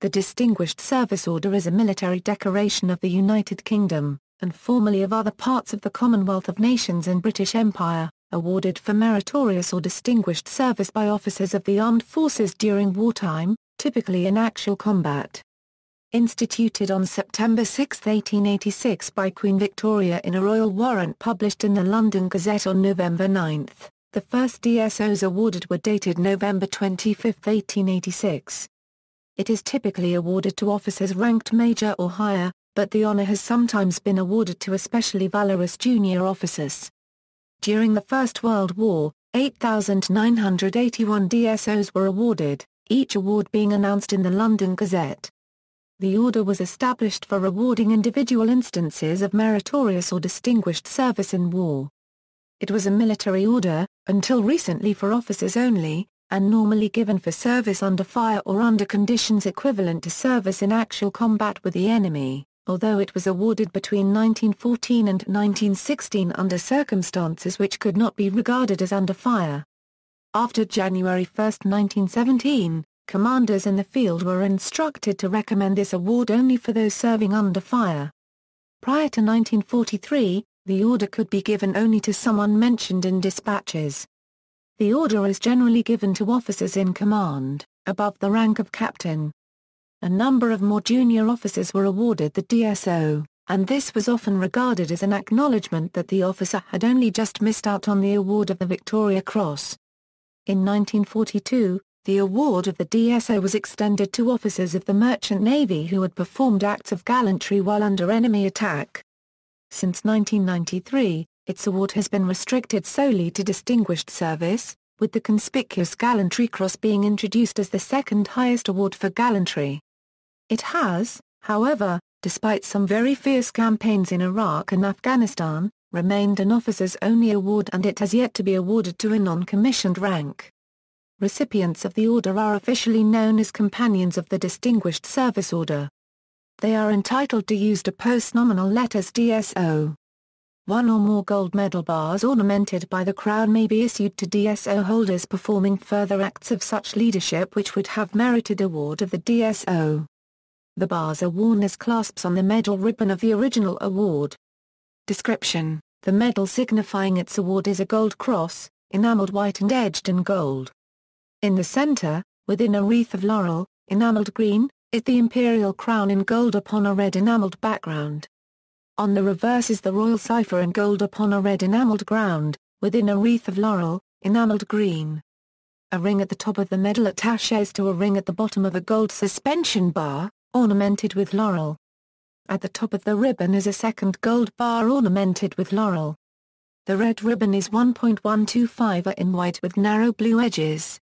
The Distinguished Service Order is a military decoration of the United Kingdom, and formerly of other parts of the Commonwealth of Nations and British Empire, awarded for meritorious or distinguished service by officers of the armed forces during wartime, typically in actual combat. Instituted on September 6, 1886 by Queen Victoria in a Royal Warrant published in the London Gazette on November 9, the first DSOs awarded were dated November 25, 1886. It is typically awarded to officers ranked major or higher, but the honour has sometimes been awarded to especially valorous junior officers. During the First World War, 8,981 DSOs were awarded, each award being announced in the London Gazette. The order was established for rewarding individual instances of meritorious or distinguished service in war. It was a military order, until recently for officers only, and normally given for service under fire or under conditions equivalent to service in actual combat with the enemy, although it was awarded between 1914 and 1916 under circumstances which could not be regarded as under fire. After January 1, 1917, commanders in the field were instructed to recommend this award only for those serving under fire. Prior to 1943, the order could be given only to someone mentioned in dispatches. The order is generally given to officers in command, above the rank of captain. A number of more junior officers were awarded the DSO, and this was often regarded as an acknowledgement that the officer had only just missed out on the award of the Victoria Cross. In 1942, the award of the DSO was extended to officers of the Merchant Navy who had performed acts of gallantry while under enemy attack. Since 1993, its award has been restricted solely to distinguished service, with the Conspicuous Gallantry Cross being introduced as the second highest award for gallantry. It has, however, despite some very fierce campaigns in Iraq and Afghanistan, remained an officers-only award, and it has yet to be awarded to a non-commissioned rank. Recipients of the order are officially known as Companions of the Distinguished Service Order. They are entitled to use the post-nominal letters DSO. One or more gold medal bars ornamented by the crown may be issued to DSO holders performing further acts of such leadership which would have merited award of the DSO. The bars are worn as clasps on the medal ribbon of the original award. Description: the medal signifying its award is a gold cross, enameled white and edged in gold. In the center, within a wreath of laurel, enameled green, is the imperial crown in gold upon a red enameled background. On the reverse is the royal cipher in gold upon a red enameled ground, within a wreath of laurel, enameled green. A ring at the top of the medal attaches to a ring at the bottom of a gold suspension bar, ornamented with laurel. At the top of the ribbon is a second gold bar ornamented with laurel. The red ribbon is 1.125 in white with narrow blue edges.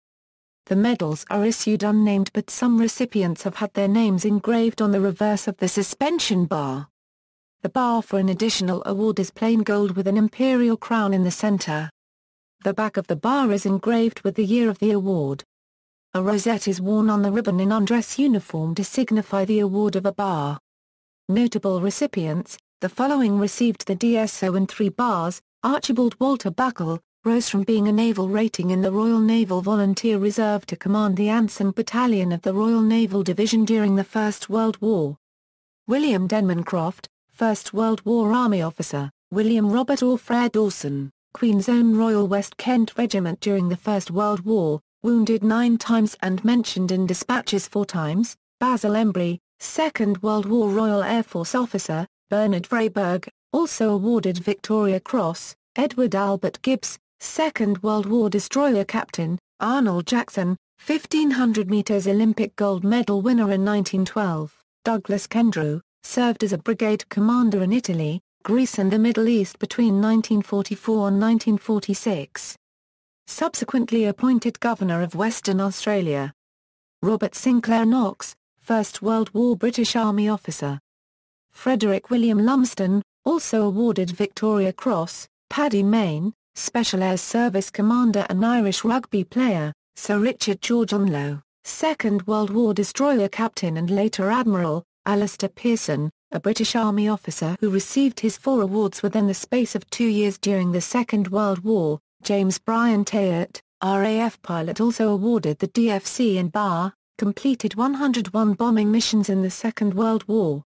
The medals are issued unnamed, but some recipients have had their names engraved on the reverse of the suspension bar. The bar for an additional award is plain gold with an imperial crown in the center. The back of the bar is engraved with the year of the award. A rosette is worn on the ribbon in undress uniform to signify the award of a bar. Notable recipients: the following received the DSO and 3 bars. Archibald Walter Buckle rose from being a naval rating in the Royal Naval Volunteer Reserve to command the Anson Battalion of the Royal Naval Division during the First World War. William Denman Croft, First World War Army officer. William Robert Orfred Dawson, Queen's Own Royal West Kent Regiment during the First World War, wounded 9 times and mentioned in dispatches 4 times. Basil Embry, Second World War Royal Air Force officer. Bernard Freyberg, also awarded Victoria Cross. Edward Albert Gibbs, Second World War destroyer captain. Arnold Jackson, 1500 meters Olympic gold medal winner in 1912. Douglas Kendrew, served as a brigade commander in Italy, Greece and the Middle East between 1944 and 1946. Subsequently appointed Governor of Western Australia. Robert Sinclair Knox, First World War British Army officer. Frederick William Lumsden, also awarded Victoria Cross. Paddy Mayne, Special Air Service commander and Irish rugby player. Sir Richard George Onlow, Second World War destroyer captain and later admiral. Alistair Pearson, a British Army officer who received his 4 awards within the space of 2 years during the Second World War. James Bryan Tayert, RAF pilot, also awarded the DFC and bar. completed 101 bombing missions in the Second World War.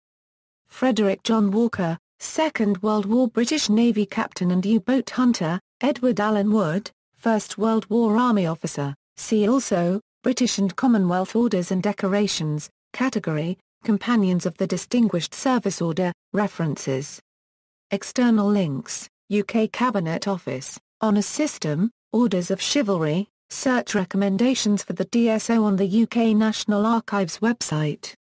Frederick John Walker, Second World War British Navy captain and U-boat hunter. Edward Allen Wood, First World War Army officer. See also, British and Commonwealth Orders and Decorations, category, Companions of the Distinguished Service Order, references. External links, UK Cabinet Office, Honours System, Orders of Chivalry, search recommendations for the DSO on the UK National Archives website.